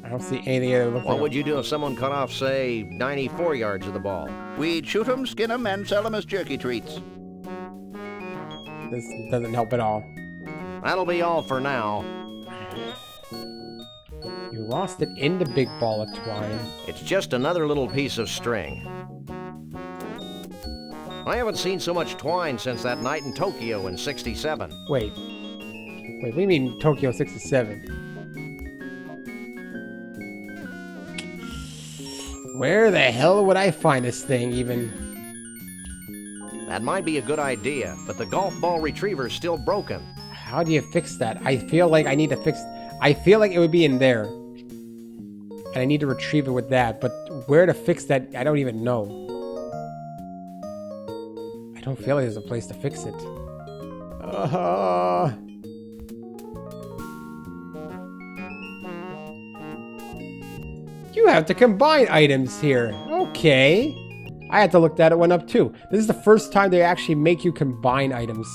[SPEAKER 1] I don't see anything that looks
[SPEAKER 3] What
[SPEAKER 1] like
[SPEAKER 3] would you do if someone cut off, say, 94 yards of the ball?
[SPEAKER 7] We'd shoot 'em, skin 'em, and sell 'em as jerky treats.
[SPEAKER 1] This doesn't help at all.
[SPEAKER 3] That'll be all for now.
[SPEAKER 1] You lost it in the big ball of twine.
[SPEAKER 3] It's just another little piece of string. I haven't seen so much twine since that night in Tokyo in '67.
[SPEAKER 1] Wait, what do you mean Tokyo 67? Where the hell would I find this thing even?
[SPEAKER 3] That might be a good idea, but the golf ball retriever's still broken.
[SPEAKER 1] How do you fix that? I feel like I need to fix... I feel like it would be in there. And I need to retrieve it with that, but where to fix that, I don't even know. I don't feel like there's a place to fix it. You have to combine items here. Okay. I had to look that one up too. This is the first time they actually make you combine items.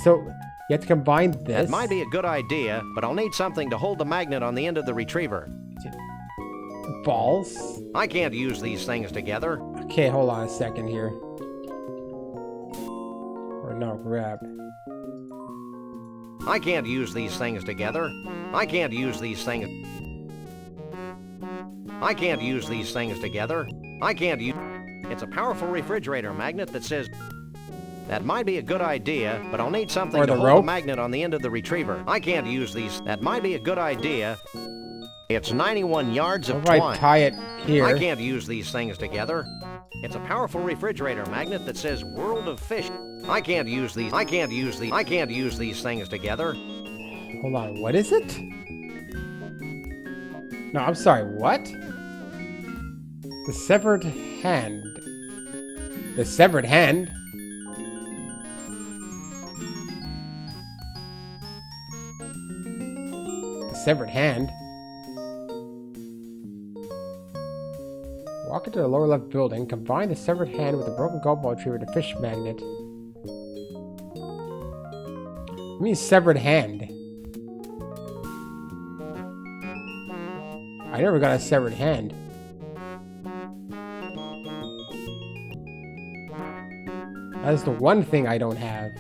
[SPEAKER 1] So you have to combine this.
[SPEAKER 3] That might be a good idea, but I'll need something to hold the magnet on the end of the retriever.
[SPEAKER 1] Balls?
[SPEAKER 3] I can't use these things together.
[SPEAKER 1] Okay, hold on a second here. Or no, grab.
[SPEAKER 3] I can't use these things together. I can't use these things. I can't use these things together. I can't use... It's a powerful refrigerator magnet that says... That might be a good idea, but I'll need something
[SPEAKER 1] Or
[SPEAKER 3] to
[SPEAKER 1] the
[SPEAKER 3] hold
[SPEAKER 1] rope?
[SPEAKER 3] the magnet on the end of the retriever. I can't use these. That might be a good idea. It's 91 yards
[SPEAKER 1] How
[SPEAKER 3] of
[SPEAKER 1] do I
[SPEAKER 3] twine.
[SPEAKER 1] tie it here?
[SPEAKER 3] I can't use these things together. It's a powerful refrigerator magnet that says World of Fish. I can't use these. I can't use these things together.
[SPEAKER 1] Hold on, what is it? No, I'm sorry, what? The severed hand. The severed hand? The severed hand? Walk into the lower left building, combine the severed hand with the broken golf ball retriever to fish magnet. What means severed hand? I never got a severed hand. That's the one thing I don't have.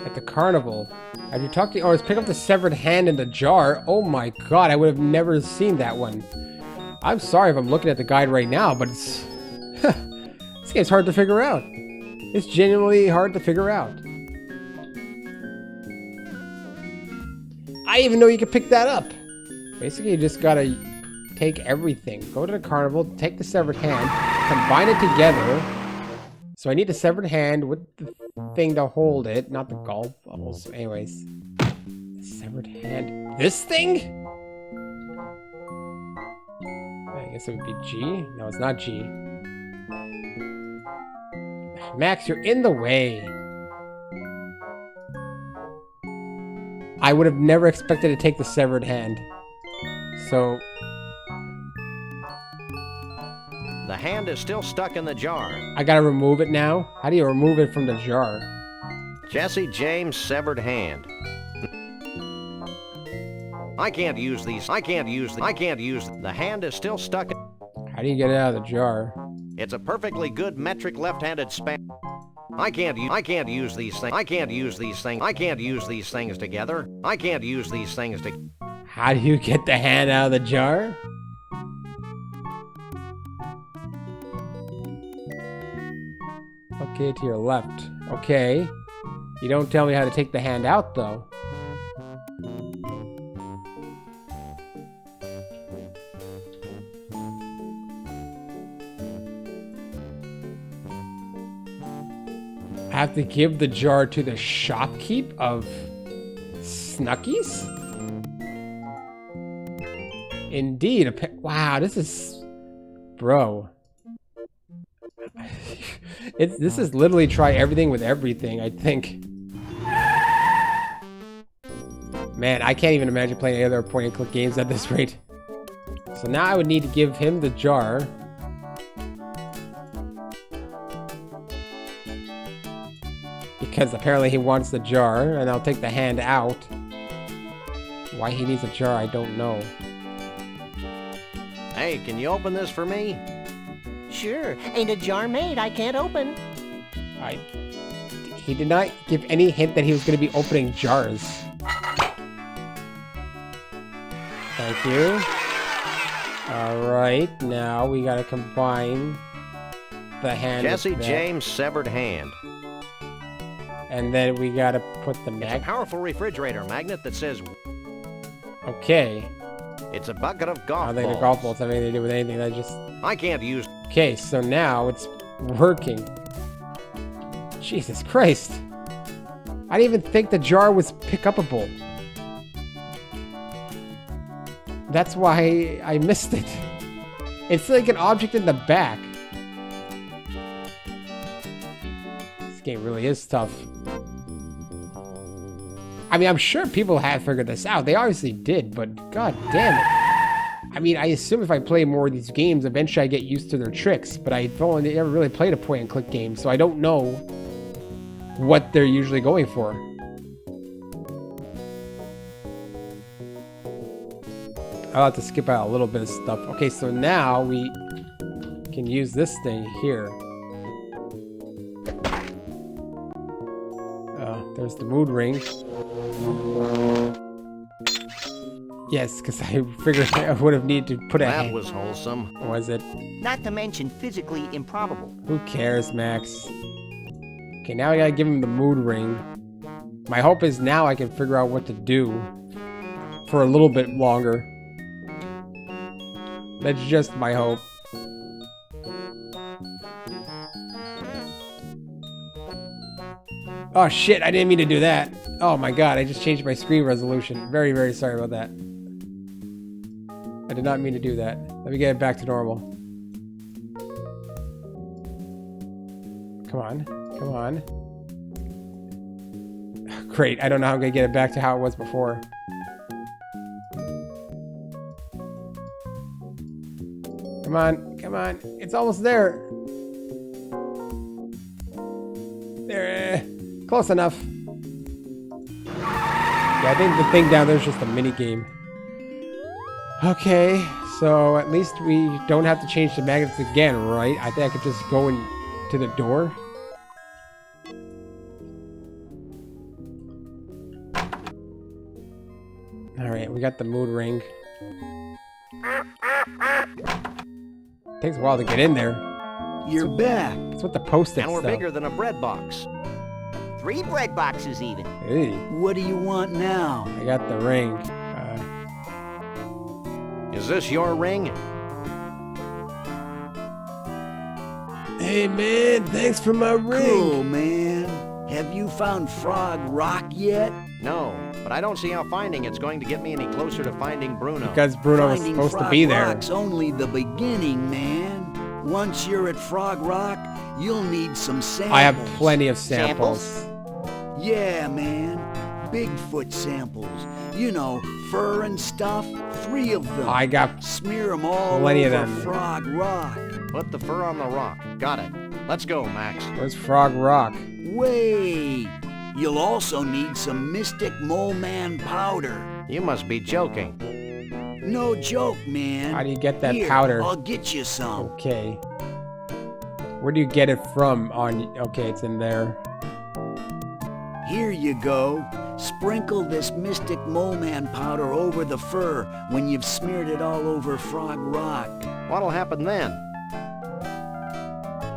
[SPEAKER 1] At the carnival. Have you talked to... Oh, it's pick up the severed hand in the jar. Oh my god, I would have never seen that one. I'm sorry if I'm looking at the guide right now, but it's... this game's hard to figure out. It's genuinely hard to figure out. I didn't even know you could pick that up. Basically, you just gotta take everything. Go to the carnival, take the severed hand, combine it together. So I need the severed hand with the thing to hold it, not the golf balls. Anyways, the severed hand. This thing? I guess it would be G. No, it's not G. Max, you're in the way. I would have never expected to take the severed hand. So...
[SPEAKER 3] The hand is still stuck in the jar.
[SPEAKER 1] I gotta remove it now? How do you remove it from the jar?
[SPEAKER 3] Jesse James' severed hand. I can't use these. The hand is still stuck.
[SPEAKER 1] How do you get it out of the jar?
[SPEAKER 3] It's a perfectly good metric left-handed span. I can't use these things. I can't use these things together.
[SPEAKER 1] How do you get the hand out of the jar? Okay, to your left. Okay. You don't tell me how to take the hand out, though. I have to give the jar to the shopkeep of Snuckies? Indeed. Wow, this is... Bro. This is literally try everything with everything, I think. Man, I can't even imagine playing any other point-and-click games at this rate. So now I would need to give him the jar. Because apparently he wants the jar, and I'll take the hand out. Why he needs a jar, I don't know.
[SPEAKER 3] Hey, can you open this for me?
[SPEAKER 2] Sure, ain't a jar made I can't open.
[SPEAKER 1] He did not give any hint that he was going to be opening jars. Thank you. Alright, now we gotta combine the hand
[SPEAKER 3] Jesse
[SPEAKER 1] with that.
[SPEAKER 3] James' severed hand.
[SPEAKER 1] And then we gotta put the
[SPEAKER 3] It's a
[SPEAKER 1] mag...
[SPEAKER 3] powerful refrigerator magnet that says
[SPEAKER 1] Okay.
[SPEAKER 3] it's a bucket of
[SPEAKER 1] I
[SPEAKER 3] golf
[SPEAKER 1] don't think
[SPEAKER 3] balls.
[SPEAKER 1] the golf balls have anything to do with anything. I just...
[SPEAKER 3] I can't use...
[SPEAKER 1] Okay, so now it's working. Jesus Christ. I didn't even think the jar was pick-upable. That's why I missed it. It's like an object in the back. This game really is tough. I mean, I'm sure people have figured this out. They obviously did, but god damn it. I mean, I assume if I play more of these games, eventually I get used to their tricks, but I've only ever really played a point-and-click game, so I don't know what they're usually going for. I'll have to skip out a little bit of stuff. Okay, so now we can use this thing here. There's the mood ring. Yes, because I figured I would have needed to put a
[SPEAKER 3] That
[SPEAKER 1] hand.
[SPEAKER 3] was wholesome.
[SPEAKER 1] Was it?
[SPEAKER 2] Not to mention physically improbable.
[SPEAKER 1] Who cares, Max? Okay, now I gotta give him the mood ring. My hope is now I can figure out what to do for a little bit longer. That's just my hope. Oh shit, I didn't mean to do that. Oh my god, I just changed my screen resolution. Very, very sorry about that. I did not mean to do that. Let me get it back to normal. Come on, come on. Great, I don't know how I'm gonna get it back to how it was before. Come on, come on. It's almost there. There. Close enough. Yeah, I think the thing down there is just a mini game. Okay, so at least we don't have to change the magnets again, right? I think I could just go into the door. Alright, we got the mood ring. Takes a while to get in there.
[SPEAKER 6] You're back.
[SPEAKER 1] That's what the post-its
[SPEAKER 3] And we're
[SPEAKER 1] though.
[SPEAKER 3] bigger than a bread box.
[SPEAKER 2] 3 bread boxes even.
[SPEAKER 1] Hey,
[SPEAKER 6] What do you want now?
[SPEAKER 1] I got the ring.
[SPEAKER 3] Is this your ring?
[SPEAKER 1] Hey man, thanks for my ring.
[SPEAKER 6] Cool, man. Have you found Frog Rock yet?
[SPEAKER 3] No, but I don't see how finding it's going to get me any closer to finding Bruno.
[SPEAKER 1] Because Bruno was
[SPEAKER 6] Finding
[SPEAKER 1] supposed
[SPEAKER 6] Frog
[SPEAKER 1] to be there.
[SPEAKER 6] Rock's only the beginning, man. Once you're at Frog Rock, you'll need some samples.
[SPEAKER 1] I have plenty of samples.
[SPEAKER 6] Yeah, man. Bigfoot samples. You know, fur and stuff. 3 of them.
[SPEAKER 1] I got
[SPEAKER 6] Smear them all
[SPEAKER 1] plenty
[SPEAKER 6] over
[SPEAKER 1] of them.
[SPEAKER 6] Frog Rock.
[SPEAKER 3] Put the fur on the rock. Got it. Let's go, Max.
[SPEAKER 1] Where's Frog Rock?
[SPEAKER 6] Wait. You'll also need some Mystic Mole Man powder.
[SPEAKER 3] You must be joking.
[SPEAKER 6] No joke, man.
[SPEAKER 1] How do you get that
[SPEAKER 6] Here,
[SPEAKER 1] powder?
[SPEAKER 6] I'll get you some.
[SPEAKER 1] Okay. Where do you get it from? Okay, it's in there.
[SPEAKER 6] Here you go. Sprinkle this Mystic Mole Man powder over the fur when you've smeared it all over Frog Rock.
[SPEAKER 3] What'll happen then?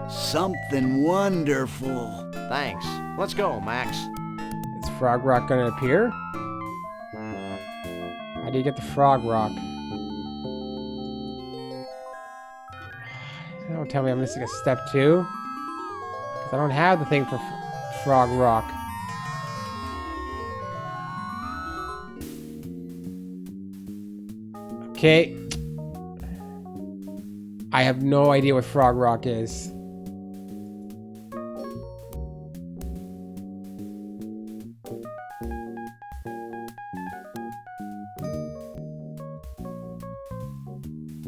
[SPEAKER 6] Something wonderful.
[SPEAKER 3] Thanks. Let's go, Max.
[SPEAKER 1] Is Frog Rock gonna appear? How do you get the Frog Rock? Don't tell me I'm missing a step 2. 'Cause I don't have the thing for Frog Rock. Okay. I have no idea what Frog Rock is.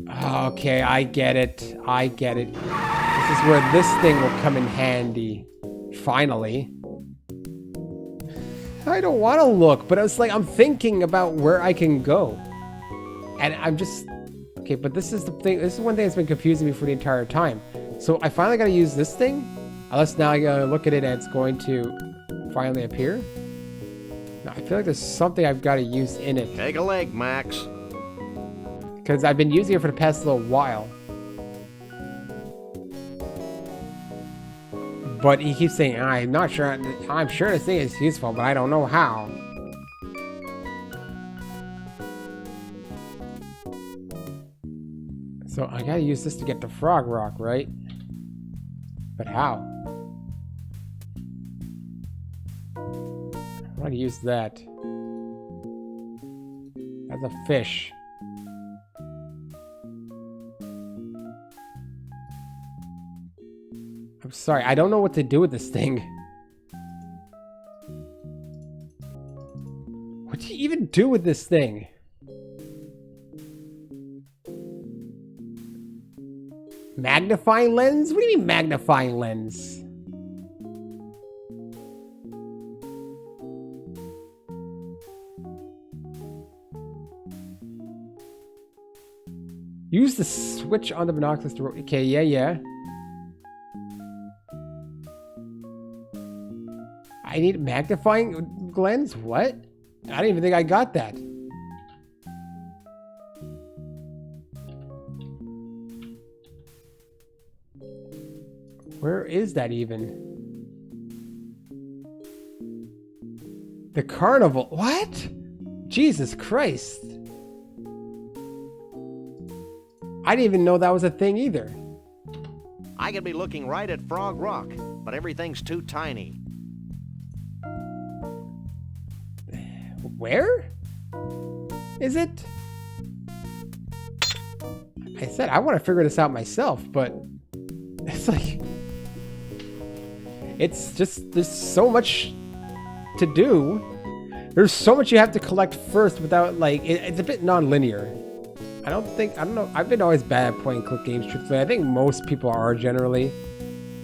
[SPEAKER 1] Okay, I get it. I get it. This is where this thing will come in handy. Finally. I don't want to look, but it's like I'm thinking about where I can go. And I'm just... Okay, but this is the thing. This is one thing that's been confusing me for the entire time. So I finally got to use this thing? Unless now I got to look at it and it's going to finally appear? No, I feel like there's something I've got to use in it.
[SPEAKER 3] Take a leg, Max.
[SPEAKER 1] Because I've been using it for the past little while. But he keeps saying, I'm not sure. I'm sure this thing is useful, but I don't know how. So I gotta use this to get the Frog Rock, right? But how? I want to use that. As a fish. I'm sorry, I don't know what to do with this thing. What do you even do with this thing? Magnifying lens? What do you mean magnifying lens? Use the switch on the binoculars to rotate. Okay, yeah. I need magnifying lens? What? I don't even think I got that. Where is that even? The carnival. What? Jesus Christ. I didn't even know that was a thing either.
[SPEAKER 3] I could be looking right at Frog Rock, but everything's too tiny.
[SPEAKER 1] Where is it? I said I want to figure this out myself, but it's like, it's just, there's so much to do. There's so much you have to collect first without, like, it's a bit non-linear. I don't know. I've been always bad at point and click games, truthfully. I think most people are generally.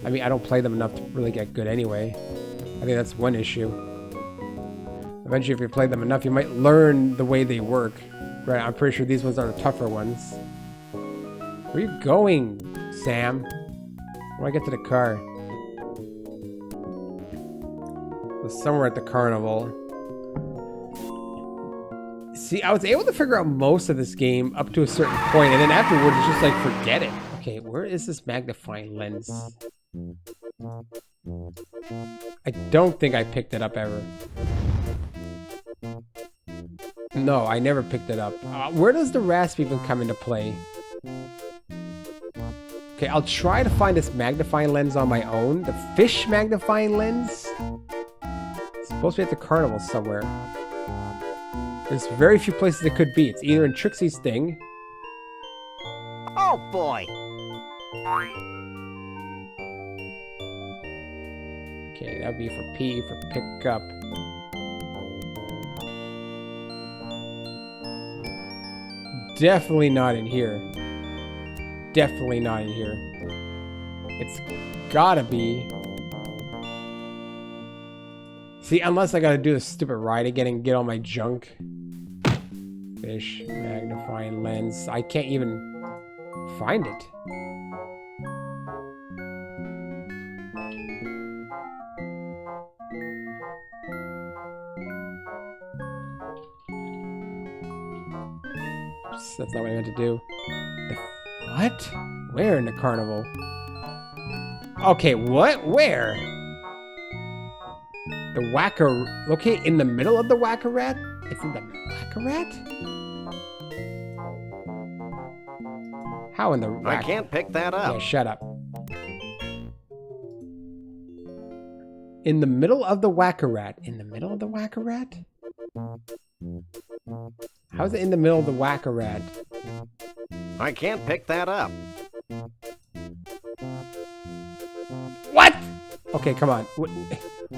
[SPEAKER 1] I mean, I don't play them enough to really get good anyway. I think that's one issue. Eventually, if you play them enough, you might learn the way they work. Right, I'm pretty sure these ones are the tougher ones. Where are you going, Sam? When I get to the car. So somewhere at the carnival. See, I was able to figure out most of this game up to a certain point, and then afterwards, it's just like, forget it. Okay, where is this magnifying lens? I don't think I picked it up ever. No, I never picked it up. Where does the rasp even come into play? Okay, I'll try to find this magnifying lens on my own. The fish magnifying lens? It's supposed to be at the carnival somewhere. There's very few places it could be. It's either in Trixie's thing.
[SPEAKER 2] Oh boy!
[SPEAKER 1] Okay, that would be for P, for pick up. Definitely not in here. Definitely not in here. It's gotta be. See, unless I gotta do this stupid ride again and get all my junk. Fish, magnifying lens. I can't even find it. Oops, that's not what I meant to do. What? Where in the carnival? Okay, what? Where? The Whacker... Okay, in the middle of the Whacker-Rat? It's in the Whacker-Rat? How in the...
[SPEAKER 3] I can't pick that up.
[SPEAKER 1] Yeah, shut up. In the middle of the Whacker-Rat? In the middle of the Whacker-Rat? How's it in the middle of the Whacker-Rat?
[SPEAKER 3] I can't pick that up.
[SPEAKER 1] What? Okay, come on.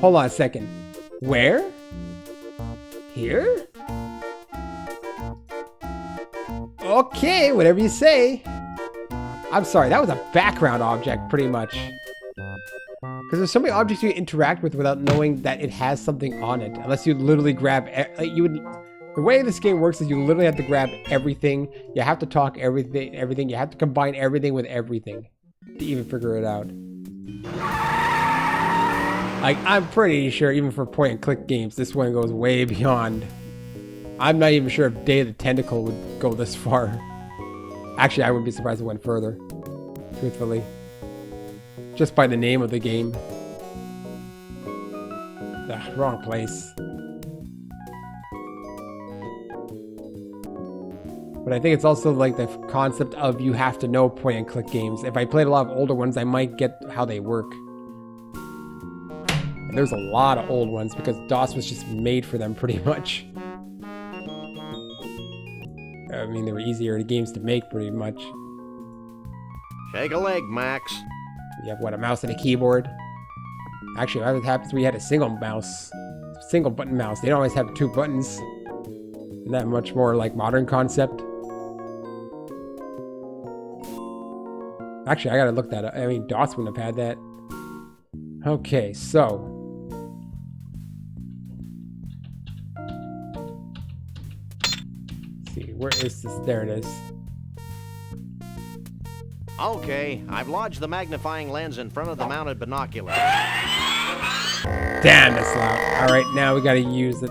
[SPEAKER 1] Hold on a second. Where? Here? Okay, whatever you say. I'm sorry, that was a background object, pretty much. Because there's so many objects you interact with without knowing that it has something on it. Unless you literally grab... The way this game works is you literally have to grab everything. You have to talk everything. You have to combine everything with everything to even figure it out. Like, I'm pretty sure even for point and click games, this one goes way beyond. I'm not even sure if Day of the Tentacle would go this far. Actually, I wouldn't be surprised if it went further. Truthfully. Just by the name of the game. Wrong place. But I think it's also like the concept of you have to know point and click games. If I played a lot of older ones, I might get how they work. And there's a lot of old ones because DOS was just made for them pretty much. I mean, they were easier games to make pretty much.
[SPEAKER 3] Shake a leg, Max.
[SPEAKER 1] You have, what, a mouse and a keyboard? Actually, what happens when you had a single mouse? Single button mouse. They don't always have two buttons. Isn't that much more like modern concept? Actually, I gotta look that up. I mean, DOS wouldn't have had that. Okay, so. Let's see, where is this? There it is.
[SPEAKER 3] Okay, I've lodged the magnifying lens in front of the mounted binocular.
[SPEAKER 1] Damn, that's loud. Alright, now we gotta use it.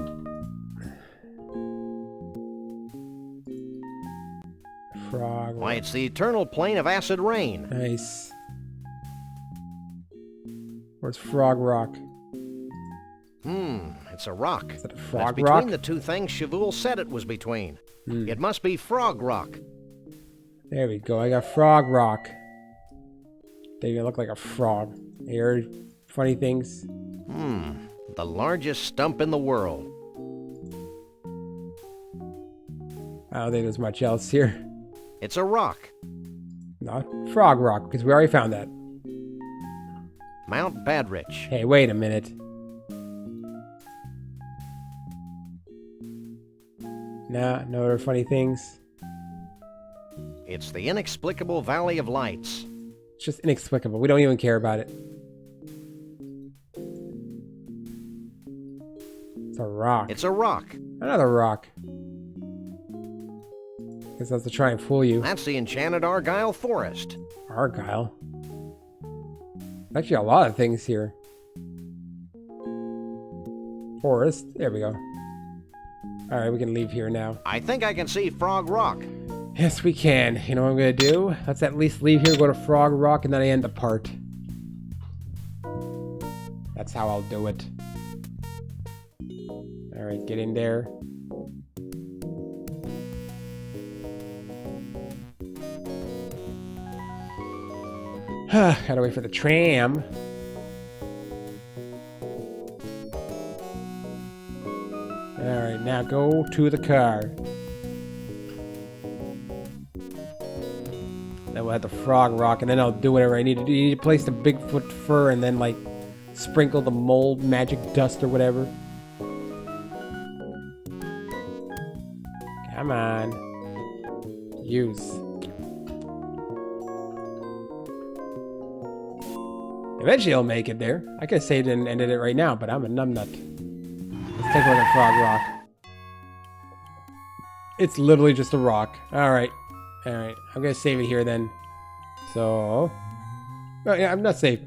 [SPEAKER 1] Frog.
[SPEAKER 3] Why, it's the eternal plane of acid rain.
[SPEAKER 1] Nice. Where's Frog Rock?
[SPEAKER 3] It's a rock.
[SPEAKER 1] Is that a
[SPEAKER 3] That's
[SPEAKER 1] frog
[SPEAKER 3] between
[SPEAKER 1] rock?
[SPEAKER 3] the two things Shuv-Oohl said it was between. It must be Frog Rock.
[SPEAKER 1] There we go. I got Frog Rock. They even look like a frog. You heard funny things?
[SPEAKER 3] The largest stump in the world.
[SPEAKER 1] I don't think there's much else here.
[SPEAKER 3] It's a rock.
[SPEAKER 1] Not Frog Rock, because we already found that.
[SPEAKER 3] Mount Badrich.
[SPEAKER 1] Hey, wait a minute. Nah, no other funny things.
[SPEAKER 3] It's the inexplicable Valley of Lights.
[SPEAKER 1] It's just inexplicable. We don't even care about it. It's a rock.
[SPEAKER 3] It's a rock.
[SPEAKER 1] Another rock. Guess that's to try and fool you.
[SPEAKER 3] That's the enchanted Argyle Forest.
[SPEAKER 1] Argyle. Actually, a lot of things here. Forest. There we go. Alright, we can leave here now.
[SPEAKER 3] I think I can see Frog Rock.
[SPEAKER 1] Yes, we can. You know what I'm going to do? Let's at least leave here, go to Frog Rock, and then I end the part. That's how I'll do it. Alright, get in there. Gotta wait for the tram. Alright, now go to the car. Then we'll have the Frog Rock, and then I'll do whatever I need to do. You need to place the Bigfoot fur and then, like, sprinkle the mold magic dust or whatever. Come on. Use. Eventually I'll make it there. I could have saved it and ended it right now, but I'm a numbnut. Let's take a look at Frog Rock. It's literally just a rock. Alright. Alright. I'm gonna save it here then. So... oh, yeah, I'm not safe.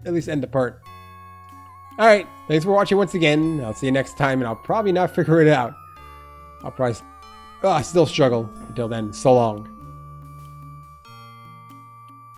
[SPEAKER 1] At least end the part. Alright. Thanks for watching once again. I'll see you next time, and I'll probably not figure it out. I'll probably... oh, I still struggle. Until then, so long.